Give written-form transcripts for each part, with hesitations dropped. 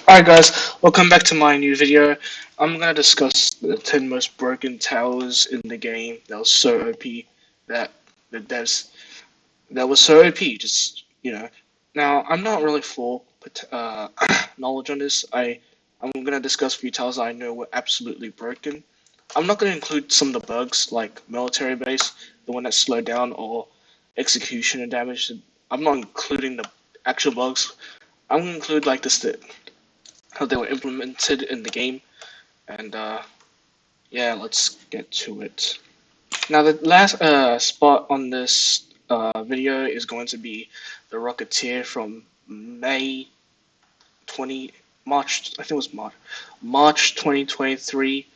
Alright guys, welcome back to my new video. I'm gonna discuss the 10 most broken towers in the game that was so OP that the devs that was so OP, just Now I'm not really full knowledge on this. I'm gonna discuss a few towers I know were absolutely broken. I'm not gonna include some of the bugs like military base, the one that slowed down, or execution and damage. I'm not including the actual bugs. I'm gonna include like how they were implemented in the game, and yeah, let's get to it. Now the last spot on this video is going to be the Rocketeer from May 20 March, I think it was March 2023.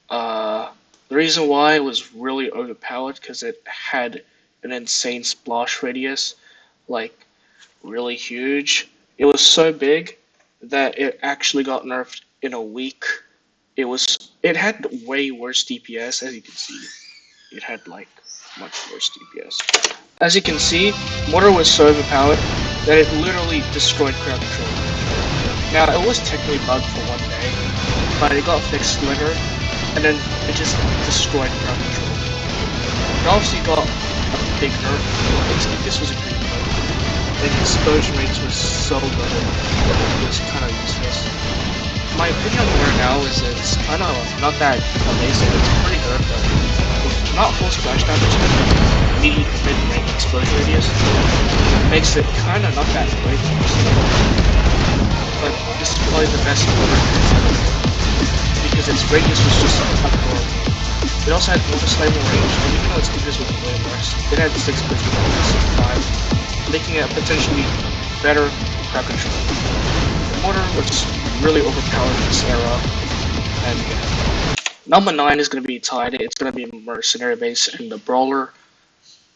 The reason why it was really overpowered because it had an insane splash radius, like really huge. It was so big that it actually got nerfed in a week. It had way worse DPS, as you can see. It had like much worse DPS. As you can see, Mortar was so overpowered that it literally destroyed crowd control. Now it was technically bugged for one day, but it got fixed later, and then it just destroyed crowd control. It obviously got a big nerf. This was a great nerf. The explosion rates were so good, it was kind of useless. My opinion on Mortar now is it's kind of not that amazing. It's pretty good, but with not full splash damage and mid-range explosion radius, it makes it kind of not that great. But this is probably the best Mortar because its radius was just unbelievable. It also had slightly more range, and even though its DPS was way worse, it had 6 critical damage, 5, making it a potentially better crowd control. Mortar was really overpowered in this era, and number 9 is going to be tied. It's going to be Mercenary base and the Brawler.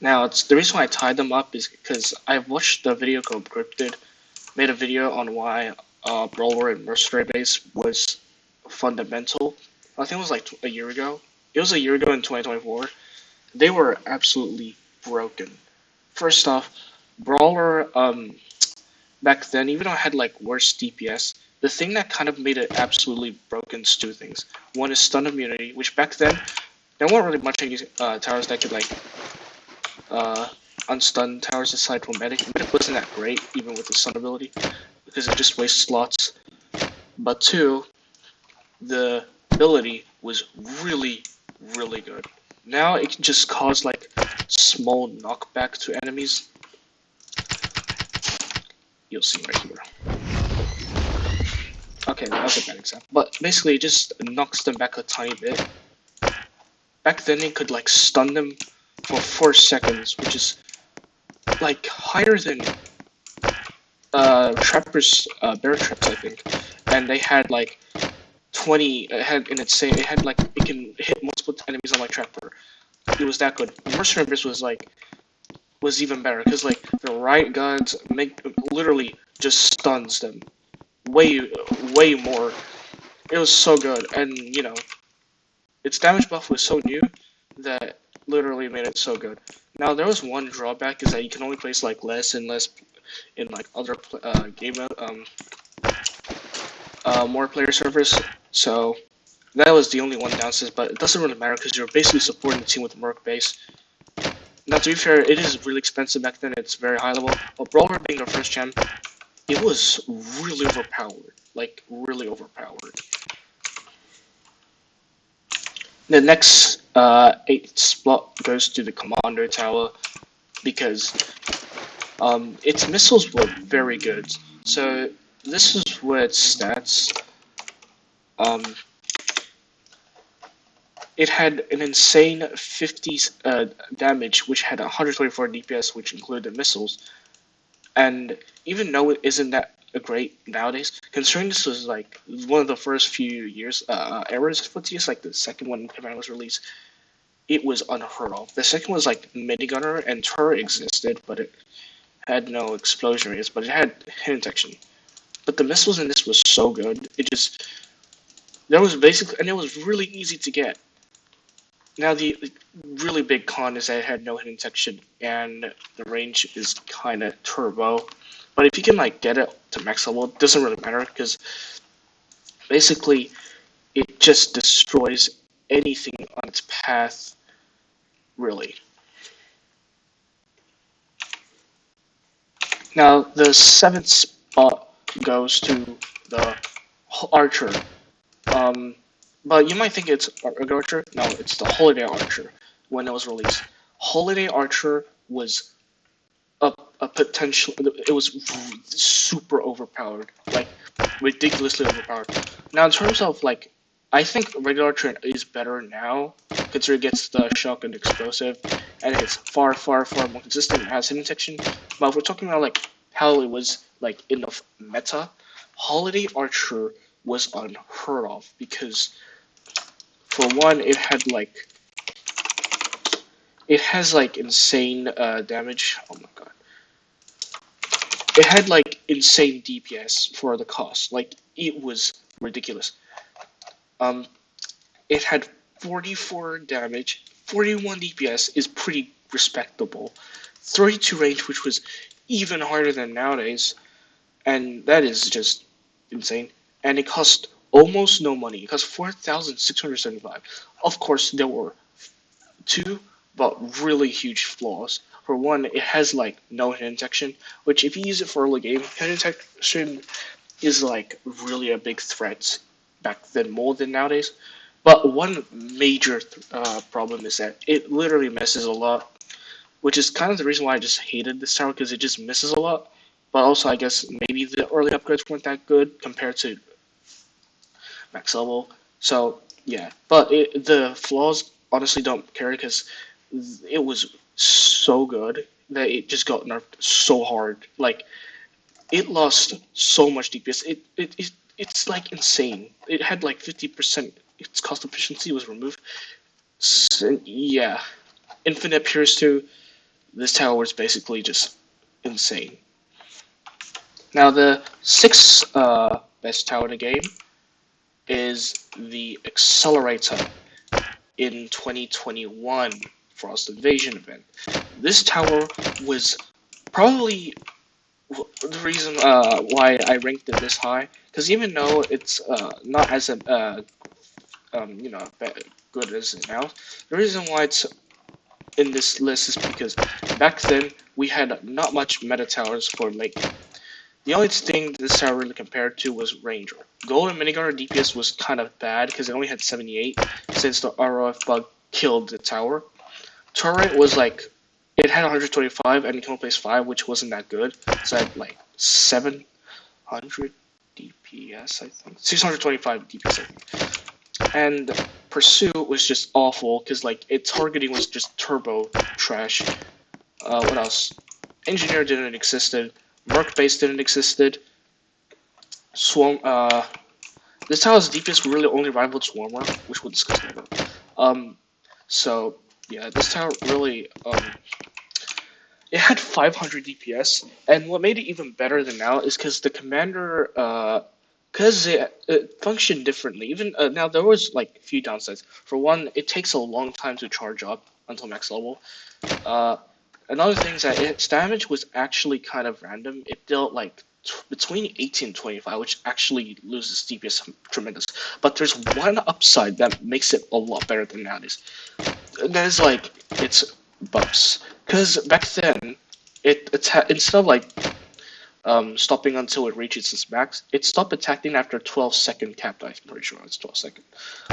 Now, the reason why I tied them up is because I've watched the video called Cryptid, made a video on why Brawler and Mercenary base was fundamental. I think it was like a year ago. It was a year ago in 2024. They were absolutely broken. First off, Brawler, back then, even though it had like worse DPS, the thing that kind of made it absolutely broken is two things. One is stun immunity, which back then, there weren't really much towers that could like unstun towers aside from Medic. Medic wasn't that great, even with the stun ability, because it just wastes slots. But two, the ability was really, really good. Now it can just cause like small knockback to enemies. You'll see right here. Okay, that was a bad example. But basically, it just knocks them back a tiny bit. Back then, it could like stun them for 4 seconds, which is like higher than Trapper's bear traps, I think. And they had like 20. It had like it can hit multiple enemies on like Trapper. It was that good. Mercenary was even better because like the right guns literally just stuns them way more. It was so good, and its damage buff was so new that literally made it so good. Now there was one drawback is that you can only place like less and less in like other more player servers, so that was the only one downside. But it doesn't really matter because you're basically supporting the team with Merc base. Now, to be fair, it is really expensive back then. It's very high level. But Brawler being their first gem, it was really overpowered. Like, really overpowered. The next 8th spot goes to the Commando tower because its missiles were very good. So, this is where its stats. It had an insane 50 damage, which had 124 DPS, which included missiles. And even though it isn't that great nowadays, considering this was like one of the first few years eras for TS, like the second one Commando was released, it was unheard of. The second was like Minigunner, and Tur existed, but it had no explosion rates, but it had hit detection. But the missiles in this was so good. There was basically, and it was really easy to get. Now the really big con is that it had no hit detection, and the range is kind of turbo. But if you can like get it to max level, it doesn't really matter because basically it just destroys anything on its path, really. Now the 7th spot goes to the Archer. But you might think it's a Archer. No, it's the Holiday Archer when it was released. Holiday Archer was a potential. It was super overpowered, like ridiculously overpowered. Now, in terms of like, I think regular Archer is better now, considering it gets the shock and explosive, and it's far more consistent and has hidden detection. But if we're talking about like how it was like in the meta, Holiday Archer was unheard of because for one, it has like insane damage. Oh my god. It had like insane DPS for the cost. Like it was ridiculous. Um, it had 44 damage, 41 DPS is pretty respectable. 32 range, which was even harder than nowadays, and that is just insane. And it cost almost no money. It cost 4,675. Of course, there were two, but really huge flaws. For one, it has like no hidden detection, which if you use it for early game, hidden detection is like really a big threat back then more than nowadays. But one major problem is that it literally misses a lot, which is kind of the reason why I just hated this tower because it just misses a lot. But also, I guess maybe the early upgrades weren't that good compared to max level. So yeah, but the flaws honestly don't carry because it was so good that it just got nerfed so hard. Like it lost so much DPS. It's like insane. It had like 50%. Its cost efficiency was removed. Yeah, Infinite Pierce 2. This tower was basically just insane. Now the sixth best tower in the game is the Accelerator in 2021 Frost Invasion event. This tower was probably the reason why I ranked it this high, because even though it's not as good as it now, the reason why it's in this list is because back then we had not much meta towers for late game. The only thing this tower really compared to was Ranger. Gold and Minigun DPS was kind of bad because it only had 78 since the ROF bug killed the tower. Turret was like, it had 125 and it can only place 5, which wasn't that good. So it had like 700 DPS, I think. 625 DPS, I think. And Pursuit was just awful because like its targeting was just turbo trash. What else? Engineer didn't existed. Merc base didn't existed. Swarm. This tower's DPS really only rivaled Swarmer, which we'll discuss later. So yeah, this tower really it had 500 DPS, and what made it even better than now is because the commander because it functioned differently. Even now, there was like a few downsides. For one, it takes a long time to charge up until max level. Another thing is that its damage was actually kind of random. It dealt like between 18 and 25, which actually loses DPS tremendous. But there's one upside that makes it a lot better than nowadays. That is like its buffs. Because back then, instead of like stopping until it reaches its max, it stopped attacking after 12-second cap. I'm pretty sure it's 12 seconds,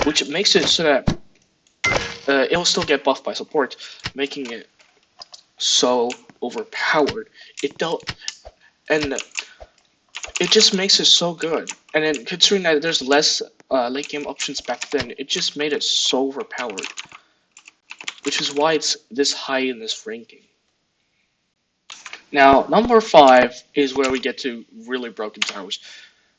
which makes it so that it will still get buffed by support, making it so overpowered. And it just makes it so good. And then considering that there's less late game options back then, it just made it so overpowered, which is why it's this high in this ranking. Now, number 5 is where we get to really broken towers.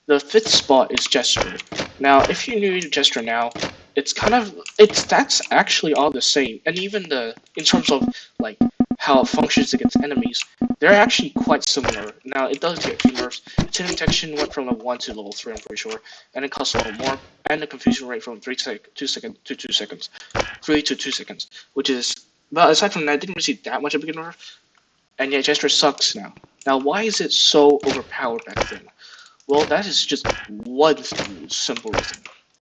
The 5th spot is Jester. Now, if you're new to Jester now, that's actually all the same, and even in terms of like how it functions against enemies, they're actually quite similar. Now, it does get a few nerfs. Its hidden detection went from level 1 to level 3, I'm pretty sure, and it costs a little more, and the confusion rate from 2 seconds to 2 seconds, 3 to 2 seconds, which is, but aside from that, I didn't really see that much of a big nerf. and yet Jester sucks now. Now, why is it so overpowered back then? Well, that is just one simple reason.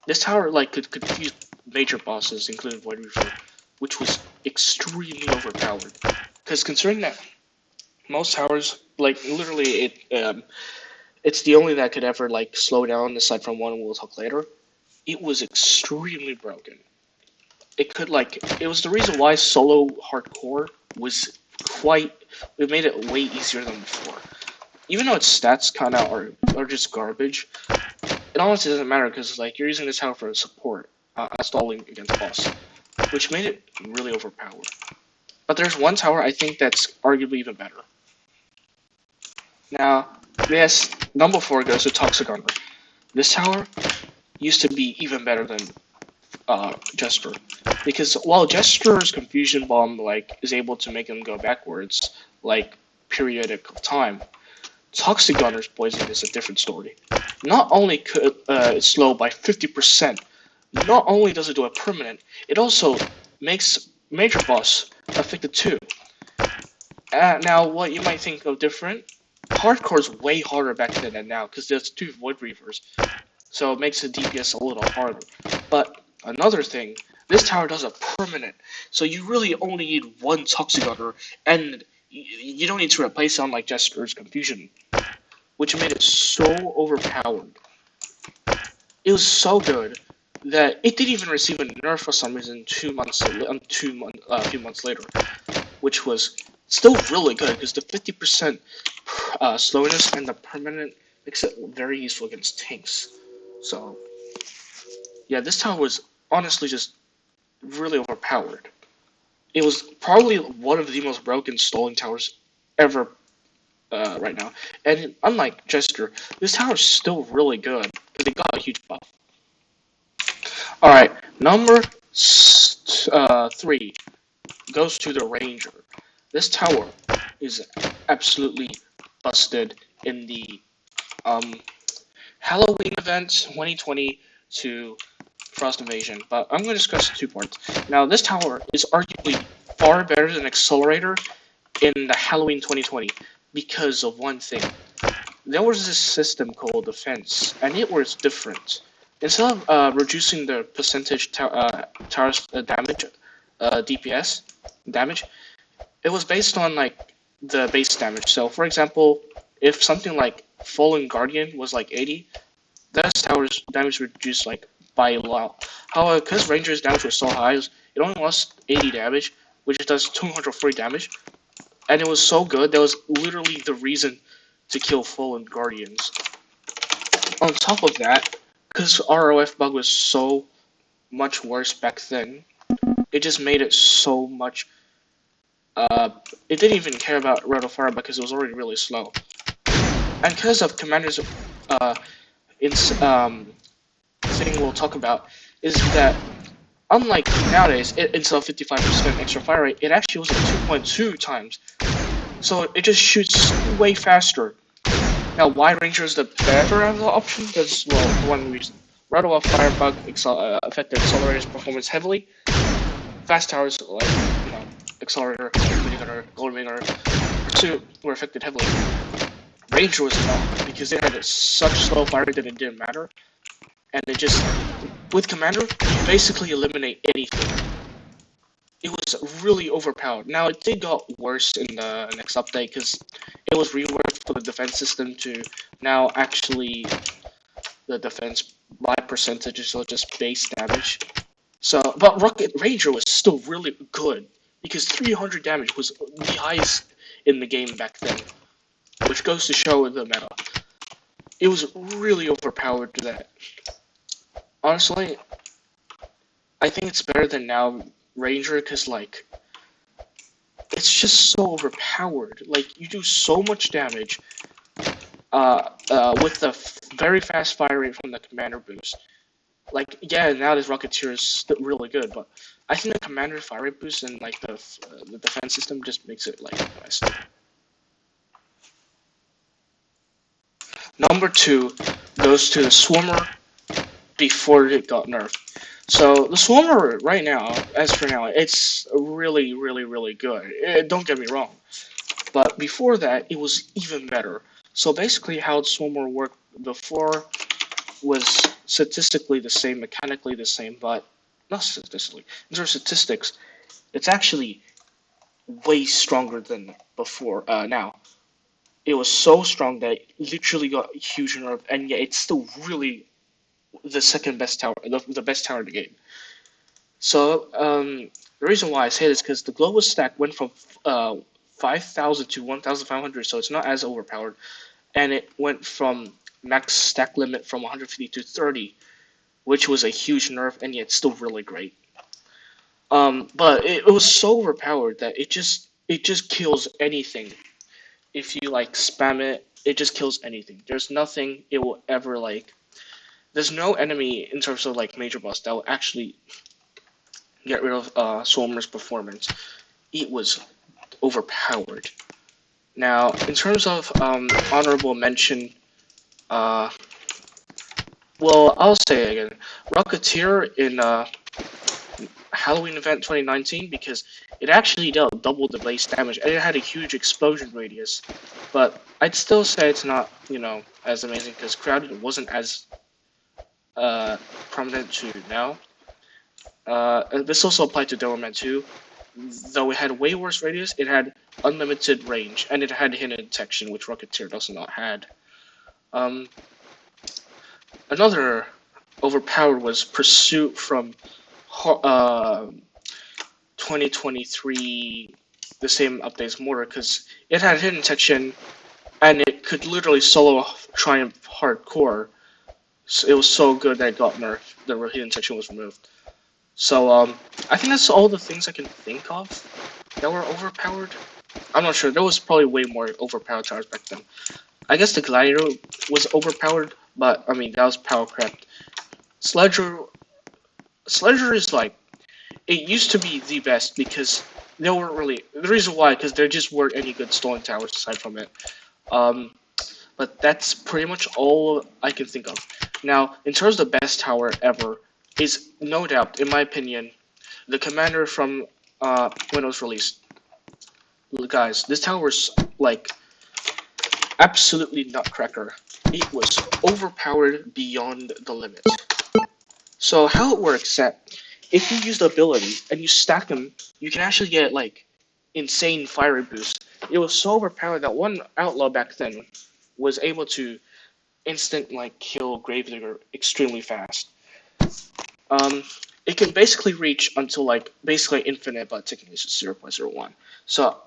This tower could confuse major bosses, including Void Reaver, which was extremely overpowered. Because considering that most towers, literally, it's the only that could ever slow down, aside from one we'll talk later. It was extremely broken. It was the reason why solo hardcore was it made it way easier than before. Even though its stats kind of are just garbage, it honestly doesn't matter because you're using this tower for support, stalling against boss, which made it really overpowered. But there's one tower I think that's arguably even better. Now, yes, number 4 goes to Toxic Armor. This tower used to be even better than Jester, because while Jester's Confusion Bomb is able to make him go backwards periodic time, Toxic Gunner's Poison is a different story. Not only could it slow by 50%, not only does it do it permanent, it also makes Major Boss affected too. Now, what you might think of different, Hardcore's way harder back then than now, because there's 2 Void Reavers, so it makes the DPS a little harder. But another thing, this tower does a permanent, so you really only need one Toxic Gunner, and you don't need to replace it like Jester's Confusion, which made it so overpowered. It was so good that it didn't even receive a nerf for some reason a few months later, which was still really good because the 50% slowness and the permanent makes it very useful against tanks. So yeah, this tower was honestly just really overpowered. It was probably one of the most broken stalling towers ever right now. And unlike Jester, this tower is still really good because it got a huge buff. Alright, number 3 goes to the Ranger. This tower is absolutely busted in the Halloween event 2020 to Frost Invasion, but I'm going to discuss 2 parts. Now, this tower is arguably far better than Accelerator in the Halloween 2020 because of one thing. There was this system called Defense, and it was different. Instead of reducing the percentage tower's damage, DPS damage, it was based on the base damage. So, for example, if something like Fallen Guardian was 80, that tower's damage reduced by a lot. However, because Ranger's damage was so high, it only lost 80 damage, which does 240 damage, and it was so good that was literally the reason to kill Fallen Guardians. On top of that, because ROF bug was so much worse back then, it just made it so much. It didn't even care about Red of Fire because it was already really slow. And because of Commander's thing we'll talk about is that unlike nowadays, instead of 55% extra fire rate, it actually was 2.2 times. So it just shoots way faster. Now, why Ranger is the better of the option? That's, well, one reason. Red of Fire bug affected Accelerator's performance heavily. Fast towers Accelerator, Mini Gunner, Golden Gunner, Pursuit were affected heavily. Ranger was not, because it had such slow fire rate that it didn't matter. And it just, with Commander, you basically eliminate anything. It was really overpowered. Now, it did got worse in the next update, because it was reworked for the defense system to now actually the defense by percentages or just base damage. So, but Rocket Ranger was still really good, because 300 damage was the highest in the game back then, which goes to show the meta. It was really overpowered to that. Honestly, I think it's better than now Ranger, because it's just so overpowered. You do so much damage with the very fast fire rate from the Commander boost. Yeah, now this Rocketeer is still really good, but I think the Commander fire rate boost and the defense system just makes it the best. Number 2 goes to the Swarmer before it got nerfed. So the Swarmer right now, as for now, it's really, really, really good. Don't get me wrong. But before that, it was even better. So basically, how Swarmer worked before was statistically the same, mechanically the same, but not statistically. In terms of statistics, it's actually way stronger than before. Now, it was so strong that it literally got a huge nerf, and yet it's still really the second best tower, the best tower in the game. So the reason why I say this is because the global stack went from 5,000 to 1,500, so it's not as overpowered, and it went from max stack limit from 150 to 30, which was a huge nerf, and yet still really great. But it was so overpowered that it just kills anything. If you like spam it, it just kills anything. There's nothing it will ever like. There's no enemy in terms of like major boss that will actually get rid of Swarmer's performance. It was overpowered. Now, in terms of honorable mention, uh, well, I'll say it again. Rocketeer in Halloween event 2019 because it actually dealt double the base damage and it had a huge explosion radius. But I'd still say it's not, as amazing because Crowded wasn't as prominent to now. This also applied to Doorman too. Though it had way worse radius, it had unlimited range and it had hidden detection, which Rocketeer does not had. Another overpowered was Pursuit from 2023, the same update as Mortar, because it had hidden detection and it could literally solo Triumph hardcore. So it was so good that it got nerfed. The hidden detection was removed. So I think that's all the things I can think of that were overpowered. I'm not sure. There was probably way more overpowered towers back then. I guess the Gladiator was overpowered, but I mean that was power crept. Sledger is like, it used to be the best because there weren't really, the reason why, because there just weren't any good stolen towers aside from it. But that's pretty much all I can think of. Now, in terms of the best tower ever, is no doubt, in my opinion, the Commander from when it was released. Guys, this tower is like absolutely nutcracker. It was overpowered beyond the limit. So how it works is that if you use the ability and you stack them, you can actually get like insane fire boost. It was so overpowered that one outlaw back then was able to instant like kill Gravedigger extremely fast. It can basically reach until like basically infinite, but technically it's just 0.01. So,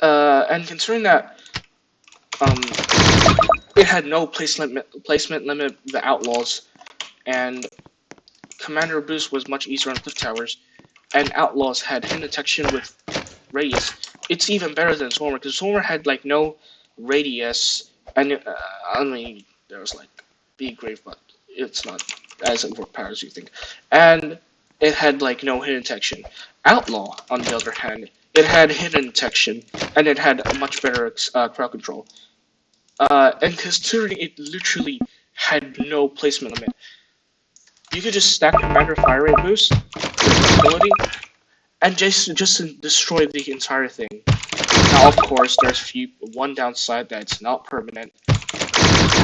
and considering that it had no placement limit, the outlaws, and Commander boost was much easier on cliff towers, and outlaws had hidden detection with radius. It's even better than Swarmer because Swarmer had like no radius, and I mean there was like Big Grave, but it's not as overpowered as you think, and it had like no hidden detection. Outlaw, on the other hand, it had hidden detection, and it had a much better crowd control. And considering it literally had no placement limit, you could just stack Commander Fire Rate Boost with ability, and just destroy the entire thing. Now, of course, there's one downside that it's not permanent,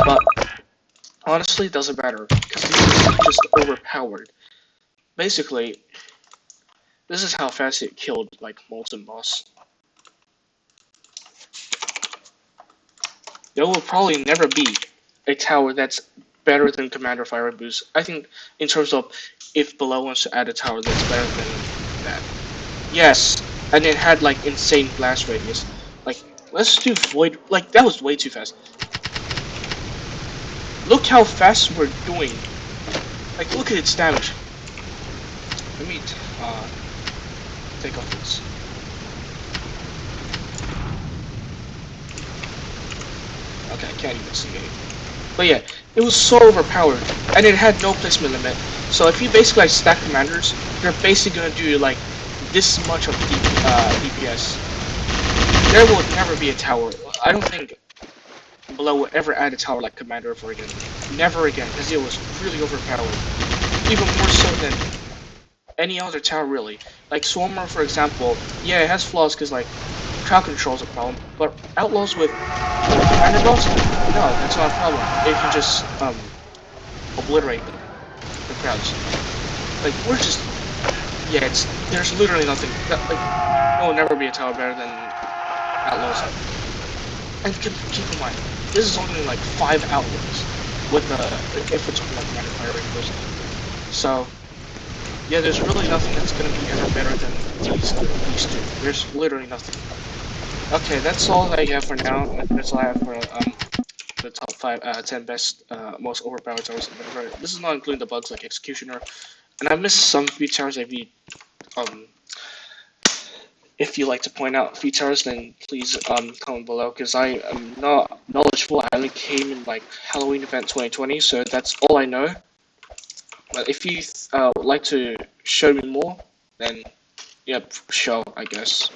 but honestly, it doesn't matter because these are just overpowered. Basically, this is how fast it killed like Molten Boss. There will probably never be a tower that's better than Commander Fire Boost. I think in terms of if Below wants to add a tower that's better than that. Yes, and it had like insane blast radius. Like, let's do Void. Like, that was way too fast. Look how fast we're doing. Like, look at its damage. Let me take off this. Okay, I can't even see anything. But yeah, it was so overpowered, and it had no placement limit. So if you basically like stack commanders, you're basically gonna do like this much of DPS. There will never be a tower. I don't think Below will ever add a tower like Commander ever again. Never again, because it was really overpowered. Even more so than any other tower, really. Like Swarmer, for example, yeah, it has flaws because like crowd control is a problem, but outlaws with minor buffs, no, that's not a problem. They can just obliterate the crowds. Like we're just there's literally nothing that there will never be a tower better than outlaws. And keep in mind, this is only like 5 outlaws with if we're talking like minor fire rifles. So yeah, there's really nothing that's gonna be ever better than these two. There's literally nothing. Okay, that's all I have for now. That's all I have for the top 10 best, most overpowered towers. This is not including the bugs like Executioner, and I missed some few towers. If you like to point out few towers, then please comment below, because I am not knowledgeable. I only came in like Halloween event 2020, so that's all I know. But if you would like to show me more, then yep, sure, I guess.